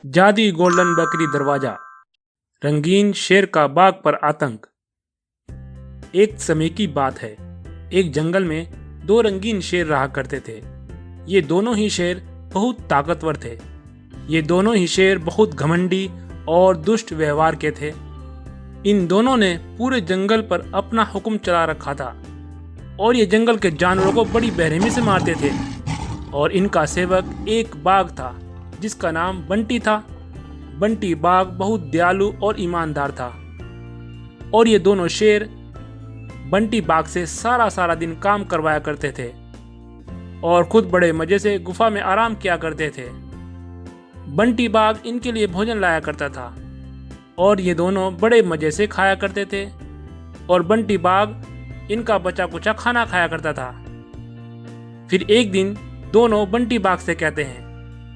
जादी गोल्डन बकरी दरवाजा। रंगीन शेर का बाघ पर आतंक। एक समय की बात है, एक जंगल में दो रंगीन शेर रहा करते थे। ये दोनों ही शेर बहुत ताकतवर थे। ये दोनों ही शेर बहुत घमंडी और दुष्ट व्यवहार के थे। इन दोनों ने पूरे जंगल पर अपना हुक्म चला रखा था और ये जंगल के जानवरों को बड़ी बेरहमी से मारते थे। और इनका सेवक एक बाघ था जिसका नाम बंटी था। बंटी बाघ बहुत दयालु और ईमानदार था और ये दोनों शेर बंटी बाघ से सारा दिन काम करवाया करते थे और खुद बड़े मजे से गुफा में आराम किया करते थे। बंटी बाघ इनके लिए भोजन लाया करता था और ये दोनों बड़े मजे से खाया करते थे और बंटी बाघ इनका बचा कुचा खाना खाया करता था। फिर एक दिन दोनों बंटी बाघ से कहते हैं,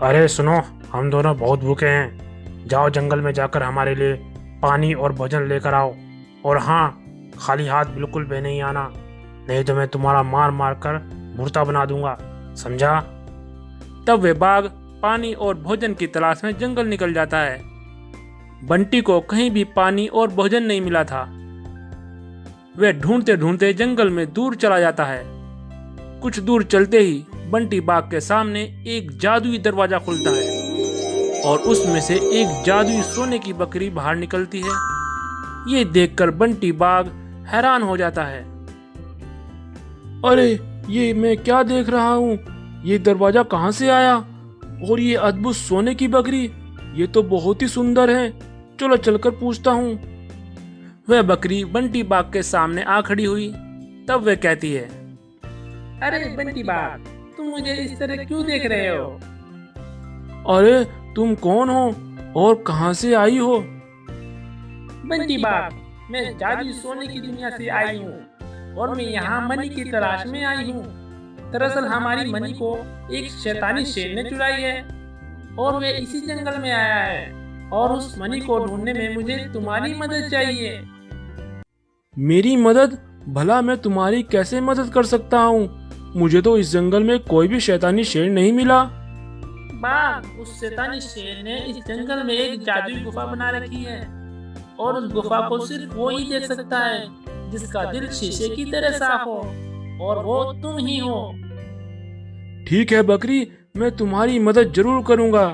अरे सुनो, हम दोनों बहुत भूखे हैं। जाओ जंगल में जाकर हमारे लिए पानी और भोजन लेकर आओ। और हाँ, खाली हाथ बिल्कुल भी नहीं आना, नहीं तो मैं तुम्हारा मार मार कर भुर्ता बना दूंगा, समझा? तब वे बाघ पानी और भोजन की तलाश में जंगल निकल जाता है। बंटी को कहीं भी पानी और भोजन नहीं मिला था। वह ढूंढते ढूंढते जंगल में दूर चला जाता है। कुछ दूर चलते ही बंटी बाघ के सामने एक जादुई दरवाजा खुलता है और उसमें से एक जादुई सोने की बकरी बाहर निकलती है। ये देखकर बंटी बाघ हैरान हो जाता है। अरे ये मैं क्या देख रहा हूँ? ये दरवाजा कहाँ से आया? और ये अद्भुत सोने की बकरी, ये तो बहुत ही सुंदर है। चलो चलकर पूछता हूँ। वह बकरी बंटी बाघ के सामने आ खड़ी हुई। तब वह कहती है, अरे बंटी बाघ, तुम मुझे इस तरह क्यों देख रहे हो? अरे तुम कौन हो और कहाँ से आई हो? बंटी बाघ, मैं जादुई सोने की दुनिया से आई हूँ और मैं यहाँ मनी की तलाश में आई हूँ। दरअसल हमारी मनी को एक शैतानी शेर ने चुराई है और वे इसी जंगल में आया है और उस मनी को ढूंढने में मुझे तुम्हारी मदद चाहिए। मेरी मदद? भला मैं तुम्हारी कैसे मदद कर सकता हूँ? मुझे तो इस जंगल में कोई भी शैतानी शेर नहीं मिला। बाघ, उस शैतानी शेर ने इस जंगल में एक जादुई गुफा बना रखी है और उस गुफा को सिर्फ वो ही देख सकता है जिसका दिल शीशे की तरह साफ हो, और वो तुम ही हो। ठीक है बकरी, मैं तुम्हारी मदद जरूर करूंगा।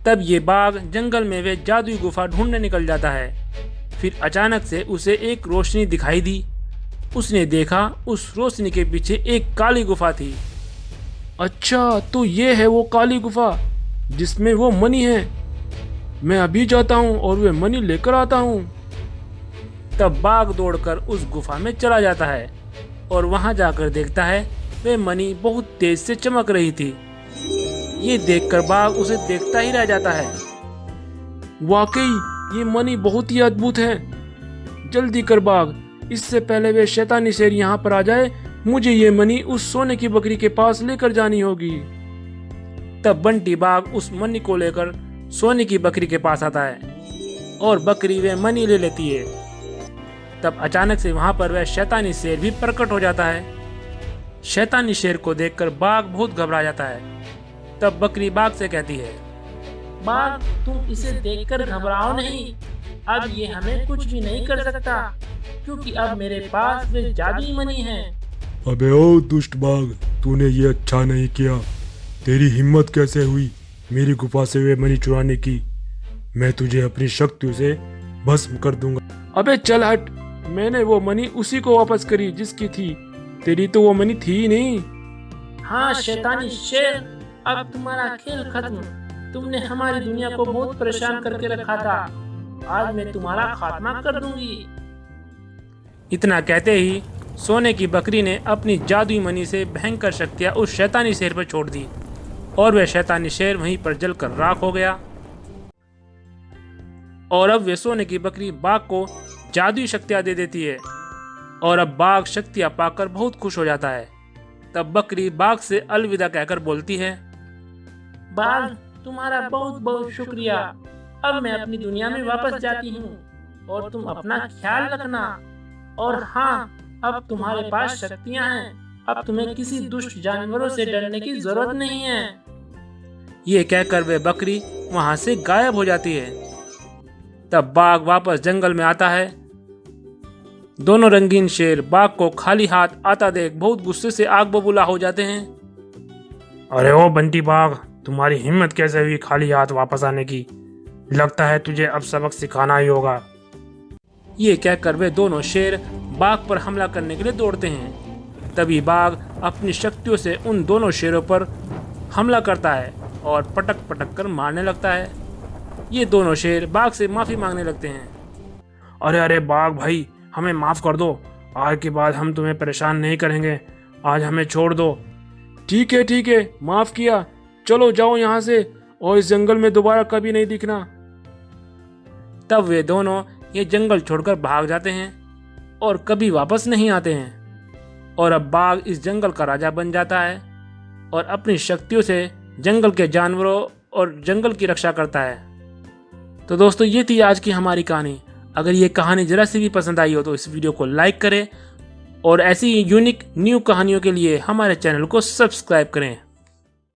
तब ये बाघ जंगल में वे जादुई गुफा ढूंढने निकल जाता है। फिर अचानक से उसे एक रोशनी दिखाई दी। उसने देखा उस रोशनी के पीछे एक काली गुफा थी। अच्छा, तो ये है वो काली गुफा जिसमें वो मनी है। मैं अभी जाता हूँ और वे मनी लेकर आता हूँ। तब बाघ दौड़कर उस गुफा में चला जाता है और वहां जाकर देखता है वे मनी बहुत तेज से चमक रही थी। ये देखकर बाघ उसे देखता ही रह जाता है। वाकई ये मनी बहुत ही अद्भुत है। जल्दी कर बाघ, इससे पहले वे शैतानी शेर यहाँ पर आ जाए, मुझे ये मनी उस सोने की बकरी के पास लेकर जानी होगी। तब बंटी बाघ उस मनी को लेकर सोने की बकरी के पास आता है और बकरी वे मनी ले लेती है। तब अचानक से वहां पर वह शैतानी शेर भी प्रकट हो जाता है। शैतानी शेर को देखकर बाघ बहुत घबरा जाता है। तब बकरी बाघ से कहती है, बाघ, तुम इसे देखकर घबराओ नहीं। अब ये हमें कुछ भी नहीं कर सकता क्योंकि अब मेरे पास वे जादुई मनी है। अबे ओ दुष्ट बाघ, तूने ये अच्छा नहीं किया। तेरी हिम्मत कैसे हुई मेरी गुफा से वे मनी चुराने की? मैं तुझे अपनी शक्तियों से भस्म कर दूंगा। अबे चल हट, मैंने वो मनी उसी को वापस करी जिसकी थी। तेरी तो वो मनी थी ही नहीं। हाँ शैतानी शेर, अब तुम्हारा खेल खत्म। तुमने हमारी दुनिया को बहुत परेशान करके रखा था। आज मैं तुम्हारा खात्मा कर दूंगी। इतना कहते ही सोने की बकरी ने अपनी जादुई मनी से भयंकर शक्तियां उस शैतानी शेर पर छोड़ दी और वह शैतानी शेर वहीं पर जलकर राख हो गया। और अब वे सोने की बकरी बाघ को जादुई शक्तियां दे देती है और अब बाघ शक्तियां पाकर बहुत खुश हो जाता है। तब बकरी बाघ से अलविदा कहकर बोलती है, बाघ, तुम्हारा बहुत बहुत शुक्रिया। अब मैं अपनी दुनिया में वापस जाती हूँ और तुम अपना ख्याल रखना। और हाँ, अब तुम्हारे पास शक्तियाँ हैं। अब तुम्हें किसी दुष्ट जानवरों से डरने की जरूरत नहीं है। ये कहकर वे बकरी वहां से गायब हो जाती है। तब बाघ वापस जंगल में आता है। दोनों रंगीन शेर बाघ को खाली हाथ आता देख बहुत गुस्से से आग बबूला हो जाते हैं। अरे ओ बंटी बाघ, तुम्हारी हिम्मत कैसे हुई खाली हाथ वापस आने की? लगता है तुझे अब सबक सिखाना ही होगा। ये कहकर वे दोनों शेर बाघ पर हमला करने के लिए दौड़ते हैं। तभी बाघ अपनी शक्तियों से उन दोनों शेरों पर हमला करता है और पटक पटक कर मारने लगता है। ये दोनों शेर बाघ से माफी मांगने लगते हैं। अरे अरे बाघ भाई, हमें माफ कर दो। आज के बाद हम तुम्हें परेशान नहीं करेंगे। आज हमें छोड़ दो। ठीक है, माफ किया। चलो जाओ यहाँ से और इस जंगल में दोबारा कभी नहीं दिखना। तब वे दोनों ये जंगल छोड़कर भाग जाते हैं और कभी वापस नहीं आते हैं। और अब बाघ इस जंगल का राजा बन जाता है और अपनी शक्तियों से जंगल के जानवरों और जंगल की रक्षा करता है। तो दोस्तों, ये थी आज की हमारी कहानी। अगर ये कहानी जरा सी भी पसंद आई हो तो इस वीडियो को लाइक करें और ऐसी यूनिक न्यू कहानियों के लिए हमारे चैनल को सब्सक्राइब करें।